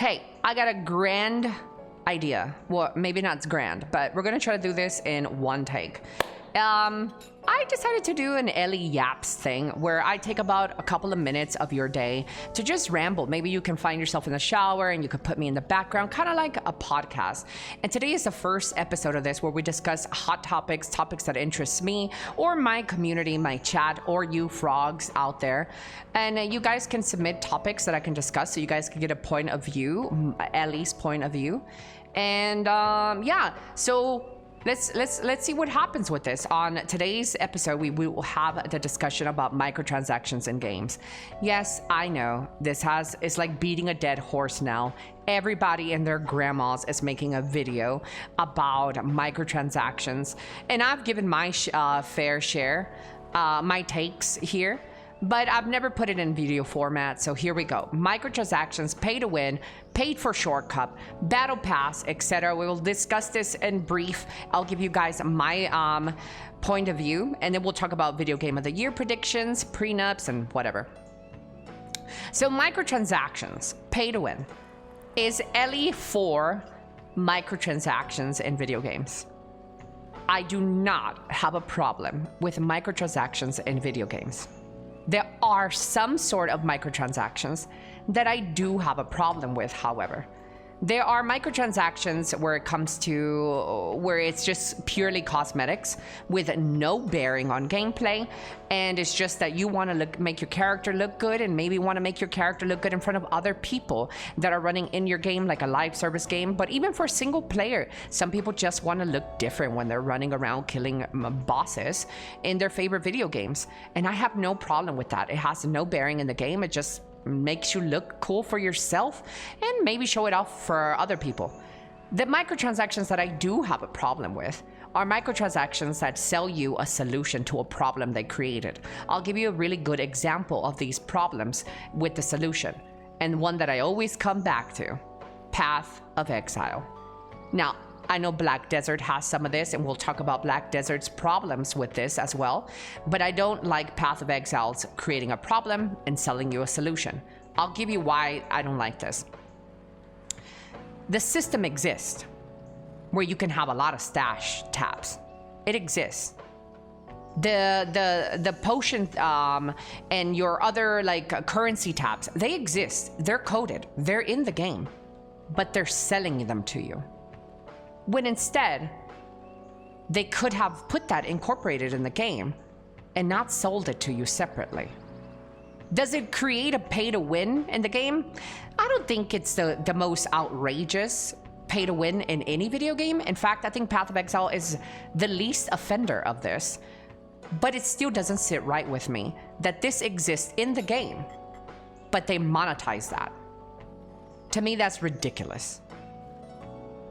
Hey, I got a grand idea. Well, maybe not grand, but we're gonna try to do this in one take. I decided to do an Elly Yaps thing where I take about a couple of minutes of your day to just ramble. Maybe you can find yourself in the shower and you could put me in the background, kind of like a podcast. And today is the first episode of this where we discuss hot topics, topics that interest me or my community, my chat, or you frogs out there. And you guys can submit topics that I can discuss so you guys can get a point of view, Elly's point of view. And yeah, so Let's see what happens with this. On today's episode, we will have the discussion about microtransactions in games. Yes, I know it's like beating a dead horse now. Everybody and their grandmas is making a video about microtransactions, and I've given my fair share, my takes here. But I've never put it in video format, so here we go. Microtransactions, pay to win, paid for shortcut, battle pass, etc. We will discuss this in brief. I'll give you guys my point of view, and then we'll talk about video game of the year predictions, prenups, and whatever. So microtransactions, pay to win. Is Elly for microtransactions in video games? I do not have a problem with microtransactions in video games. There are some sort of microtransactions that I do have a problem with, however. There are microtransactions where it comes to where it's just purely cosmetics with no bearing on gameplay, and it's just that you want to make your character look good and maybe want to make your character look good in front of other people that are running in your game, like a live service game. But even for single player, some people just want to look different when they're running around killing bosses in their favorite video games, and I have no problem with that. It has no bearing in the game. It just makes you look cool for yourself and maybe show it off for other people. The microtransactions that I do have a problem with are microtransactions that sell you a solution to a problem they created. I'll give you a really good example of these problems with the solution, and one that I always come back to: Path of Exile. Now, I know Black Desert has some of this, and we'll talk about Black Desert's problems with this as well, but I don't like Path of Exile's creating a problem and selling you a solution. I'll give you why I don't like this. The system exists where you can have a lot of stash tabs. It exists. The potion and your other like currency tabs, they exist. They're coded. They're in the game, but they're selling them to you. When instead, they could have put that incorporated in the game and not sold it to you separately. Does it create a pay to win in the game? I don't think it's the most outrageous pay to win in any video game. In fact, I think Path of Exile is the least offender of this, but it still doesn't sit right with me that this exists in the game, but they monetize that. To me, that's ridiculous.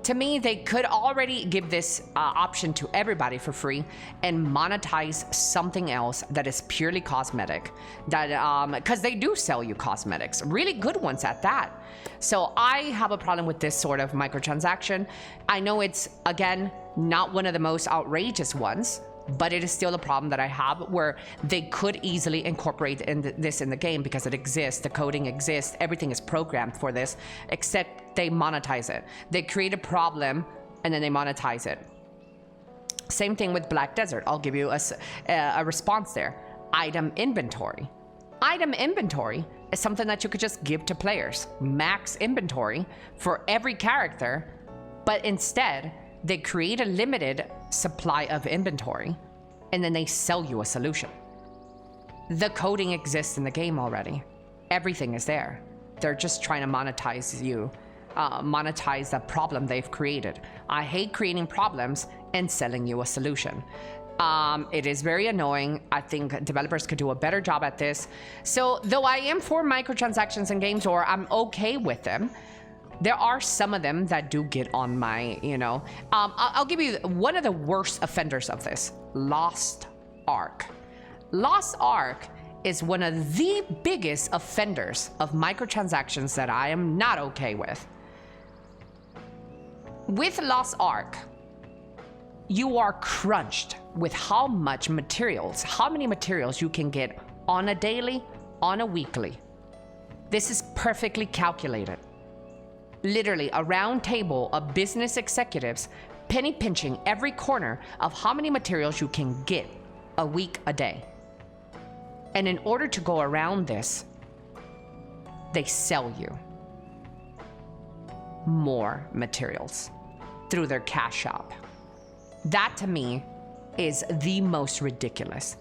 To me, they could already give this option to everybody for free and monetize something else that is purely cosmetic. That because they do sell you cosmetics, really good ones at that. So I have a problem with this sort of microtransaction. I know it's, again, not one of the most outrageous ones, but it is still a problem that I have, where they could easily incorporate this in the game because it exists, the coding exists, everything is programmed for this, except they monetize it. They create a problem and then they monetize it. Same thing with Black Desert. I'll give you a response there. Item inventory. Item inventory is something that you could just give to players. Max inventory for every character, but instead they create a limited supply of inventory and then they sell you a solution. The coding exists in the game already. Everything is there. They're just trying to monetize you, monetize the problem they've created. I hate creating problems and selling you a solution. It is very annoying. I think developers could do a better job at this. So though I am for microtransactions in games, or I'm okay with them, there are some of them that do get on my, I'll give you one of the worst offenders of this: Lost Ark. Lost Ark is one of the biggest offenders of microtransactions that I am not okay with. With Lost Ark, you are crunched with how many materials you can get on a daily, on a weekly. This is perfectly calculated. literally a round table of business executives penny pinching every corner of how many materials you can get a week, a day. And in order to go around this, they sell you more materials through their cash shop. That to me is the most ridiculous.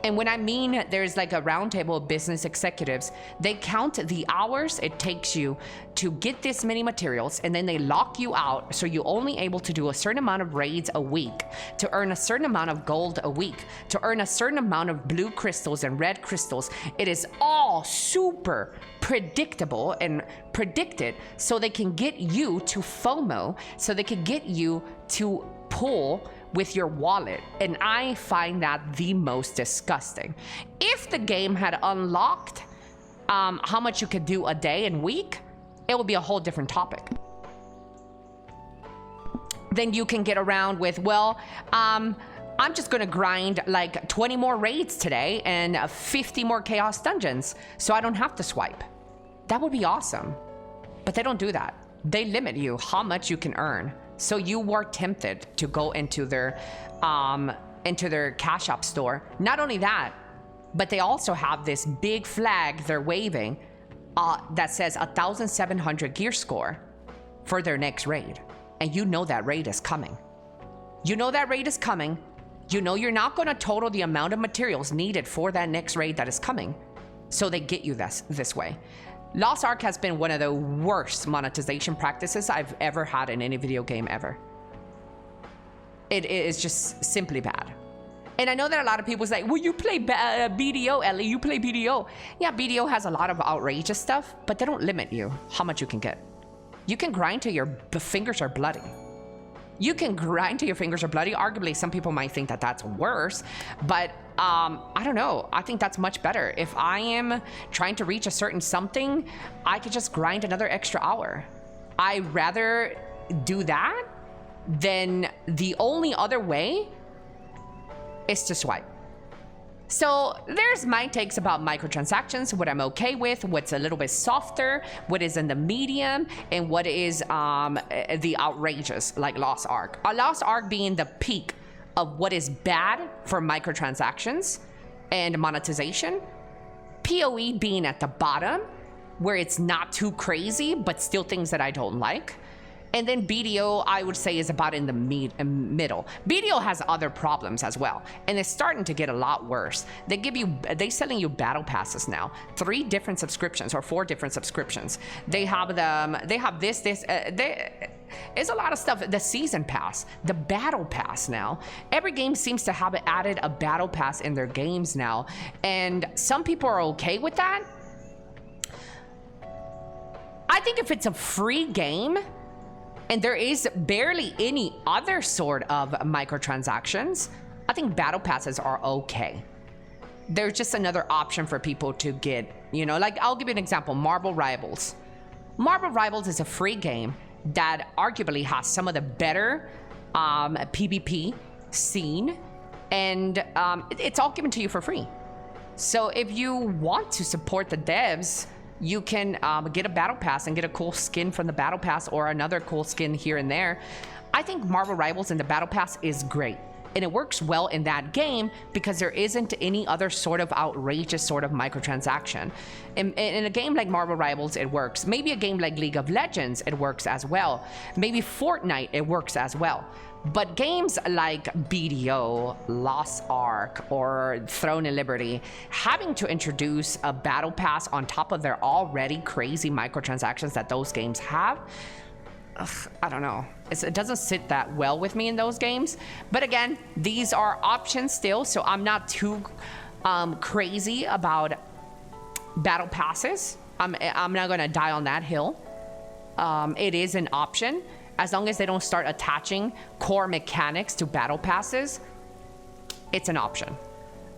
And when I mean there's like a round table of business executives, they count the hours it takes you to get this many materials, and then they lock you out so you're only able to do a certain amount of raids a week, to earn a certain amount of gold a week, to earn a certain amount of blue crystals and red crystals. It is all super predictable and predicted so they can get you to FOMO, so they can get you to pull with your wallet. And I find that the most disgusting. If the game had unlocked how much you could do a day and week, it would be a whole different topic. Then you can get around with, well, I'm just gonna grind like 20 more raids today and 50 more chaos dungeons so I don't have to swipe. That would be awesome. But they don't do that. They limit you how much you can earn. So you were tempted to go into their cash app store. Not only that, but they also have this big flag they're waving that says 1,700 gear score for their next raid. And you know that raid is coming. You know that raid is coming. You know you're not going to total the amount of materials needed for that next raid that is coming. So they get you this way. Lost Ark has been one of the worst monetization practices I've ever had in any video game ever. It is just simply bad. And I know that a lot of people say, well, you play BDO, Elly, you play BDO. Yeah, BDO has a lot of outrageous stuff, but they don't limit you how much you can get. You can grind till your fingers are bloody. You can grind till your fingers are bloody. Arguably, some people might think that that's worse, but I don't know. I think that's much better. If I am trying to reach a certain something, I could just grind another extra hour. I'd rather do that than the only other way is to swipe. So there's my takes about microtransactions, what I'm okay with, what's a little bit softer, what is in the medium, and what is the outrageous, like Lost Ark. Lost Ark being the peak of what is bad for microtransactions and monetization. PoE being at the bottom, where it's not too crazy, but still things that I don't like. And then BDO, I would say, is about in the middle. BDO has other problems as well, and it's starting to get a lot worse. They selling you battle passes now, 3 different subscriptions or 4 different subscriptions. They have them. They have this. It's a lot of stuff. The season pass, the battle pass now. Every game seems to have added a battle pass in their games now, and some people are okay with that. I think if it's a free game, and there is barely any other sort of microtransactions, I think battle passes are okay. There's just another option for people to get, you know, like I'll give you an example, Marvel Rivals. Marvel Rivals is a free game that arguably has some of the better PvP scene, and it's all given to you for free. So if you want to support the devs, you can get a battle pass and get a cool skin from the battle pass or another cool skin here and there. I think Marvel Rivals in the battle pass is great. And it works well in that game because there isn't any other sort of outrageous sort of microtransaction. In a game like Marvel Rivals, it works. Maybe a game like League of Legends, it works as well. Maybe Fortnite, it works as well. But games like BDO, Lost Ark, or Throne and Liberty, having to introduce a battle pass on top of their already crazy microtransactions that those games have, I don't know. It doesn't sit that well with me in those games. But again, these are options still, so I'm not too crazy about battle passes. I'm not gonna die on that hill. It is an option. As long as they don't start attaching core mechanics to battle passes, it's an option.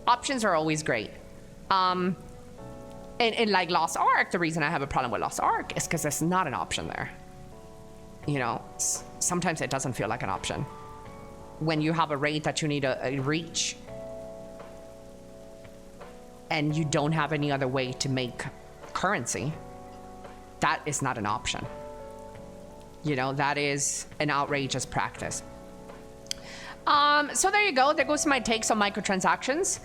Options are always great. And like Lost Ark, the reason I have a problem with Lost Ark is because there's not an option there. You know, sometimes it doesn't feel like an option. When you have a raid that you need to reach, and you don't have any other way to make currency, that is not an option. You know, that is an outrageous practice. So there you go. There goes my takes on microtransactions.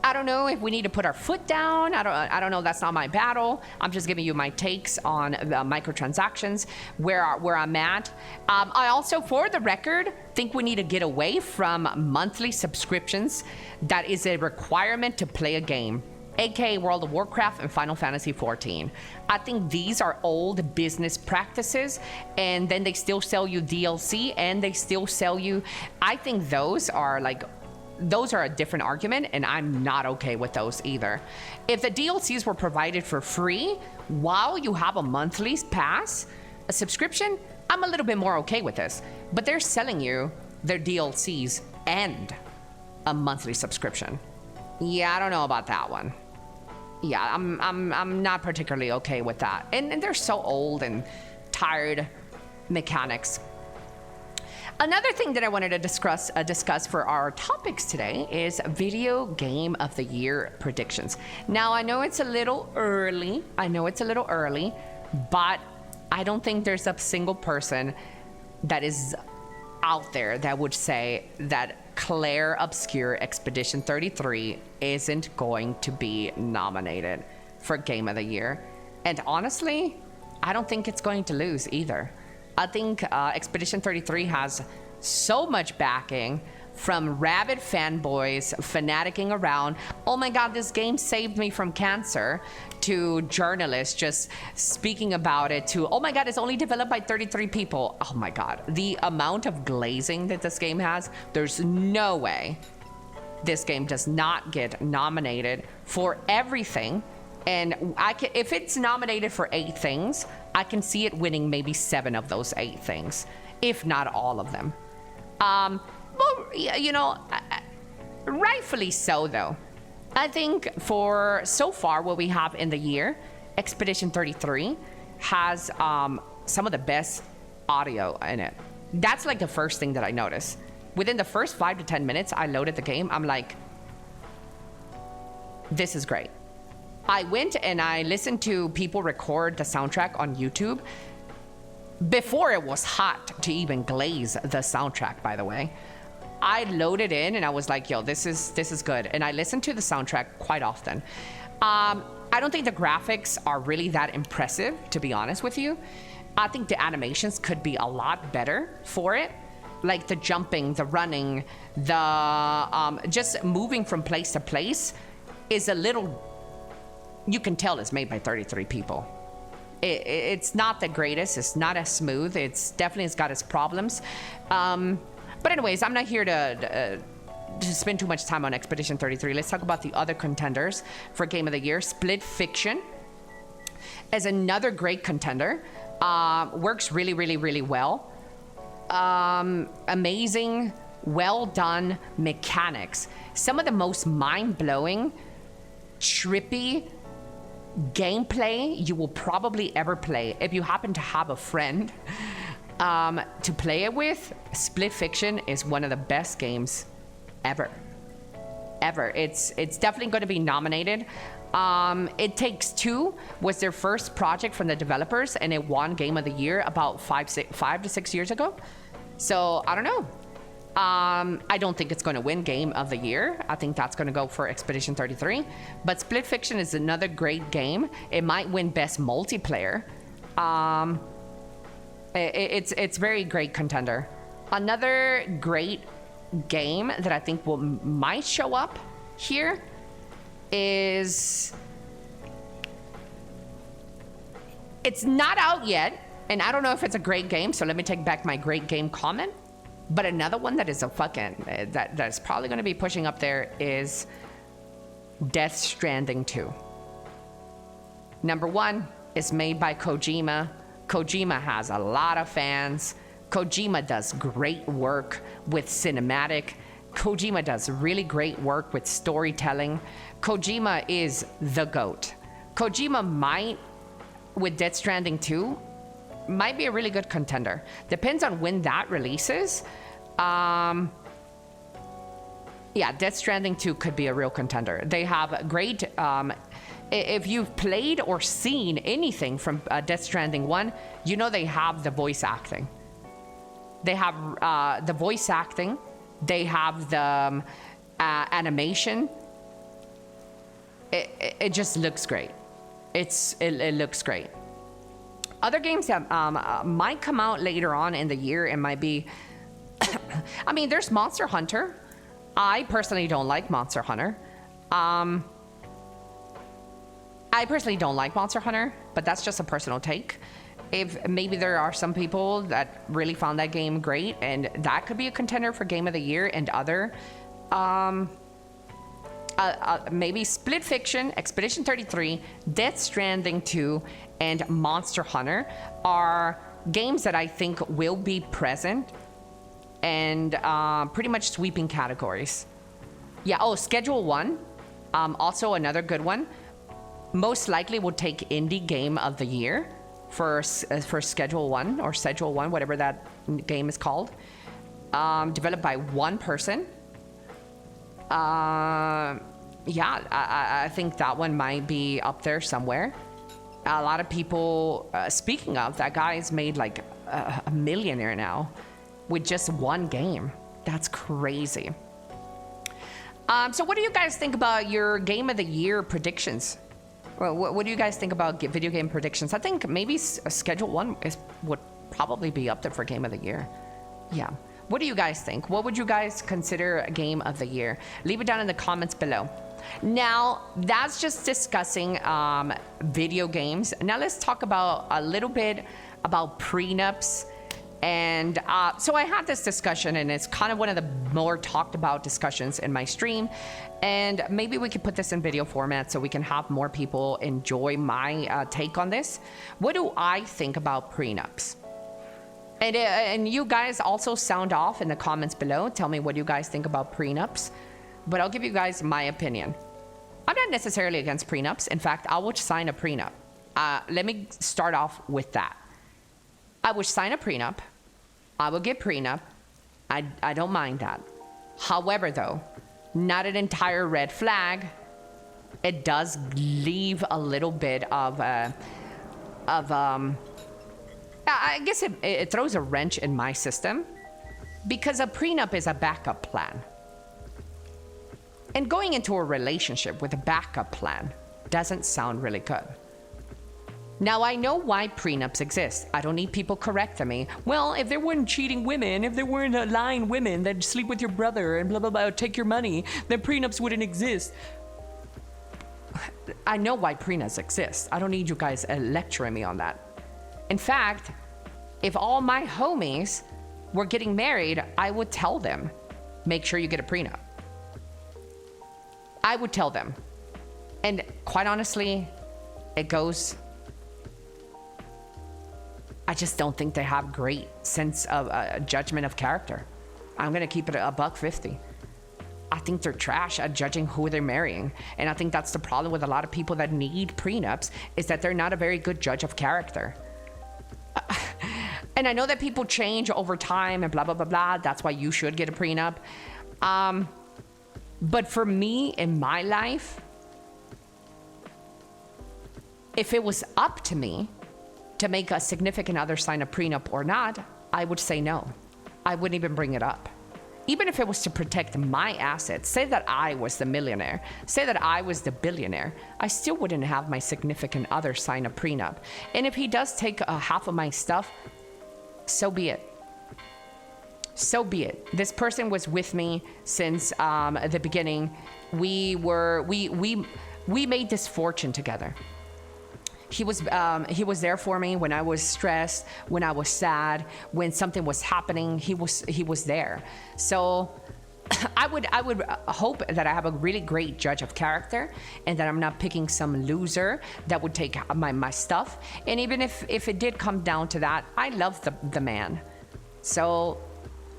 I don't know if we need to put our foot down. I don't know. That's not my battle. I'm just giving you my takes on microtransactions, where I'm at. I also, for the record, think we need to get away from monthly subscriptions. That is a requirement to play a game, aka World of Warcraft and Final Fantasy XIV. I think these are old business practices, and then they still sell you DLC, and they still sell you. I think those are a different argument, and I'm not okay with those either. If the DLCs were provided for free while you have a monthly pass, a subscription, I'm a little bit more okay with this. But they're selling you their DLCs and a monthly subscription. Yeah, I don't know about that one. Yeah, I'm not particularly okay with that. And they're so old and tired mechanics. Another thing that I wanted to discuss for our topics today is video game of the year predictions. Now, I know it's a little early. But I don't think there's a single person that is out there that would say that Claire Obscure Expedition 33 isn't going to be nominated for Game of the Year. And honestly, I don't think it's going to lose either. I think Expedition 33 has so much backing from rabid fanboys fanaticking around. Oh my God, this game saved me from cancer. To journalists just speaking about it. To, oh my God, it's only developed by 33 people. Oh my God, the amount of glazing that this game has. There's no way this game does not get nominated for everything. And if it's nominated for 8 things, I can see it winning maybe 7 of those 8 things, if not all of them. Well, you know, rightfully so, though. I think for so far what we have in the year, Expedition 33 has some of the best audio in it. That's like the first thing that I noticed. Within the first 5 to 10 minutes I loaded the game, I'm like, this is great. I went and I listened to people record the soundtrack on YouTube before it was hot to even glaze the soundtrack, by the way. I loaded in and I was like, yo, this is good. And I listened to the soundtrack quite often. I don't think the graphics are really that impressive, to be honest with you. I think the animations could be a lot better for it. Like the jumping, the running, the just moving from place to place is a little... You can tell it's made by 33 people. It's not the greatest. It's not as smooth. It's got its problems. But anyways, I'm not here to spend too much time on Expedition 33. Let's talk about the other contenders for Game of the Year. Split Fiction is another great contender. Works really, really, really well. Amazing, well done mechanics. Some of the most mind-blowing, trippy gameplay you will probably ever play. If you happen to have a friend to play it with, Split Fiction is one of the best games ever. It's definitely going to be nominated. It Takes Two was their first project from the developers, and it won Game of the Year about 5 to 6 years ago. So I don't know. I don't think it's going to win Game of the Year. I think that's going to go for Expedition 33. But Split Fiction is another great game. It might win Best Multiplayer. It's very great contender. Another great game that I think might show up here is... It's not out yet, and I don't know if it's a great game, so let me take back my great game comment. But another one that is that's probably going to be pushing up there is Death Stranding 2. Number 1 is made by Kojima. Kojima has a lot of fans. Kojima does great work with cinematic. Kojima does really great work with storytelling. Kojima is the GOAT. Kojima might, with Death Stranding 2, might be a really good contender. Depends on when that releases. Yeah, Death Stranding 2 could be a real contender. They have great if you've played or seen anything from Death Stranding 1, you know they have the voice acting. They have the voice acting. They have the animation. It just looks great. It looks great. Other games that might come out later on in the year, it might be... I mean, there's Monster Hunter. I personally don't like Monster Hunter. I personally don't like Monster Hunter, but that's just a personal take. If maybe there are some people that really found that game great, and that could be a contender for Game of the Year, and other... maybe Split Fiction, Expedition 33, Death Stranding 2, and Monster Hunter are games that I think will be present and pretty much sweeping categories. Yeah, oh, Schedule 1, also another good one. Most likely will take Indie Game of the Year for Schedule 1, or Schedule 1, whatever that game is called. Developed by one person. Yeah, I think that one might be up there somewhere. A lot of people, speaking of, that guy's made like a millionaire now with just one game. That's crazy. So what do you guys think about your Game of the Year predictions? Well, what do you guys think about video game predictions? I think maybe Schedule 1 would probably be up there for Game of the Year. Yeah. What do you guys think? What would you guys consider a Game of the Year? Leave it down in the comments below. Now, that's just discussing video games. Now let's talk about a little bit about prenups. And so I had this discussion, and it's kind of one of the more talked about discussions in my stream. And maybe we could put this in video format so we can have more people enjoy my take on this. What do I think about prenups? And you guys also sound off in the comments below. Tell me what you guys think about prenups. But I'll give you guys my opinion. I'm not necessarily against prenups. In fact, I would sign a prenup. Let me start off with that. I would sign a prenup. I would get prenup. I don't mind that. However, though, not an entire red flag. It does leave a little bit of I guess it throws a wrench in my system, because a prenup is a backup plan. And going into a relationship with a backup plan doesn't sound really good. Now, I know why prenups exist. I don't need people correcting me. Well, if there weren't cheating women, if there weren't lying women that sleep with your brother and blah, blah, blah, take your money, then prenups wouldn't exist. I know why prenups exist. I don't need you guys lecturing me on that. In fact, if all my homies were getting married, I would tell them, make sure you get a prenup. I would tell them. And quite honestly, it goes... I just don't think they have great sense of judgment of character. I'm gonna keep it $150. I think they're trash at judging who they're marrying. And I think that's the problem with a lot of people that need prenups, is that they're not a very good judge of character. And I know that people change over time and blah, blah, blah, blah. That's why you should get a prenup. But for me, in my life, if it was up to me to make a significant other sign a prenup or not, I would say no. I wouldn't even bring it up. Even if it was to protect my assets, say that I was the millionaire, say that I was the billionaire, I still wouldn't have my significant other sign a prenup. And if he does take half of my stuff, so be it. So be it. This person was with me since the beginning. We made this fortune together. He was there for me when I was stressed, when I was sad, when something was happening. He was there. So I would hope that I have a really great judge of character, and that I'm not picking some loser that would take my stuff. And even if it did come down to that, I love the man. So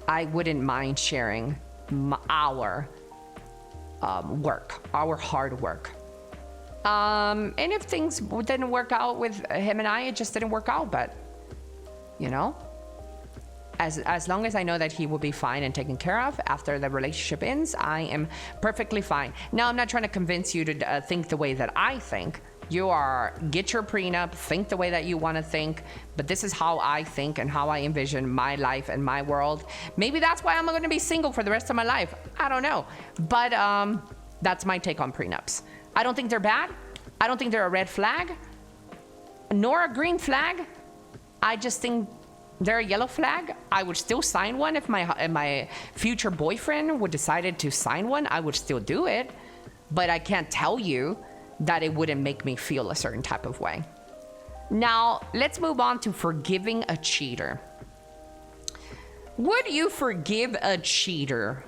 I wouldn't mind sharing our work, our hard work. And if things didn't work out with him and I, it just didn't work out. But, you know, as long as I know that he will be fine and taken care of after the relationship ends, I am perfectly fine. Now, I'm not trying to convince you to think the way that I think. Get your prenup, think the way that you want to think, but this is how I think and how I envision my life and my world. Maybe that's why I'm going to be single for the rest of my life. I don't know. But that's my take on prenups. I don't think they're bad. I don't think they're a red flag, nor a green flag. I just think they're a yellow flag. I would still sign one if my future boyfriend would decided to sign one. I would still do it, but I can't tell you that it wouldn't make me feel a certain type of way. Now, let's move on to forgiving a cheater. Would you forgive a cheater?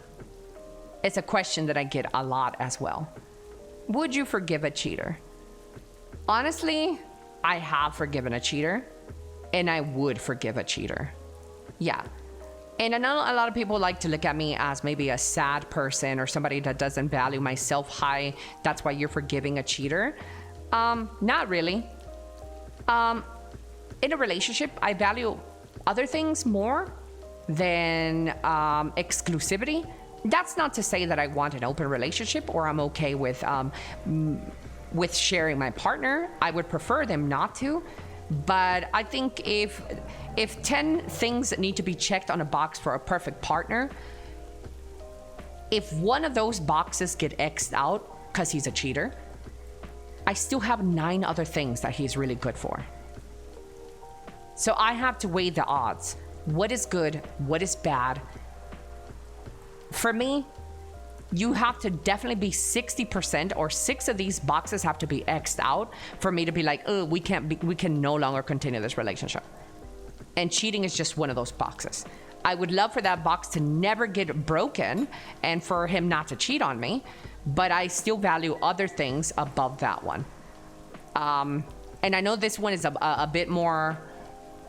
It's a question that I get a lot as well. Would you forgive a cheater? Honestly, I have forgiven a cheater, and I would forgive a cheater. Yeah. And I know a lot of people like to look at me as maybe a sad person or somebody that doesn't value myself high. That's why you're forgiving a cheater. Not really. In a relationship, I value other things more than exclusivity. That's not to say that I want an open relationship or I'm okay with sharing my partner. I would prefer them not to. But I think if 10 things that need to be checked on a box for a perfect partner, if one of those boxes get X'd out because he's a cheater, I still have 9 other things that he's really good for. So I have to weigh the odds. What is good? What is bad? For me, you have to definitely be 60%, or 6 of these boxes have to be X'd out for me to be like, oh, we can no longer continue this relationship. And cheating is just one of those boxes. I would love for that box to never get broken and for him not to cheat on me, but I still value other things above that one. And I know this one is a bit more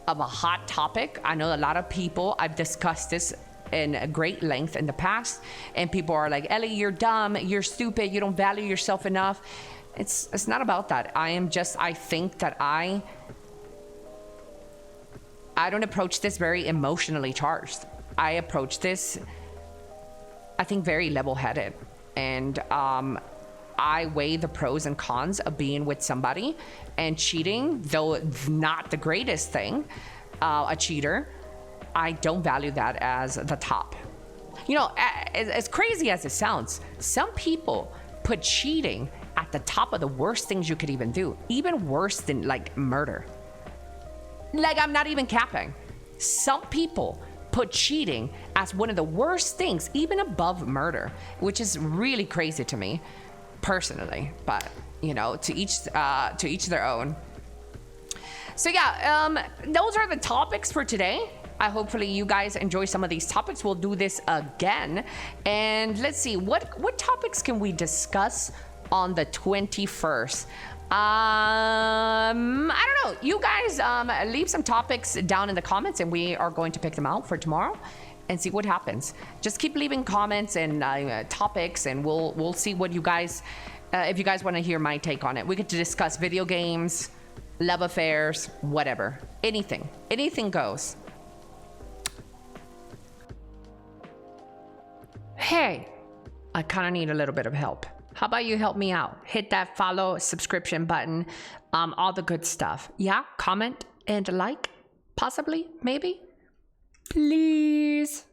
of a hot topic. I know a lot of people, I've discussed this in a great length in the past, and people are like, Elly, you're dumb, you're stupid, you don't value yourself enough. It's not about that. I think that I don't approach this very emotionally charged. I approach this, I think, very level-headed, and I weigh the pros and cons of being with somebody, and cheating, though it's not the greatest thing, a cheater, I don't value that as the top. You know, as crazy as it sounds, some people put cheating at the top of the worst things you could even do, even worse than like murder. Like, I'm not even capping. Some people put cheating as one of the worst things, even above murder, which is really crazy to me personally, but you know, to each their own. So yeah, those are the topics for today. Hopefully you guys enjoy some of these topics. We'll do this again. And let's see, what topics can we discuss on the 21st? I don't know. You guys leave some topics down in the comments and we are going to pick them out for tomorrow and see what happens. Just keep leaving comments and topics, and we'll see what you guys, if you guys want to hear my take on it. We get to discuss video games, love affairs, whatever. Anything goes. Hey, I kind of need a little bit of help. How about you help me out? Hit that follow, subscription button, all the good stuff. Yeah, comment and like, possibly, maybe. Please.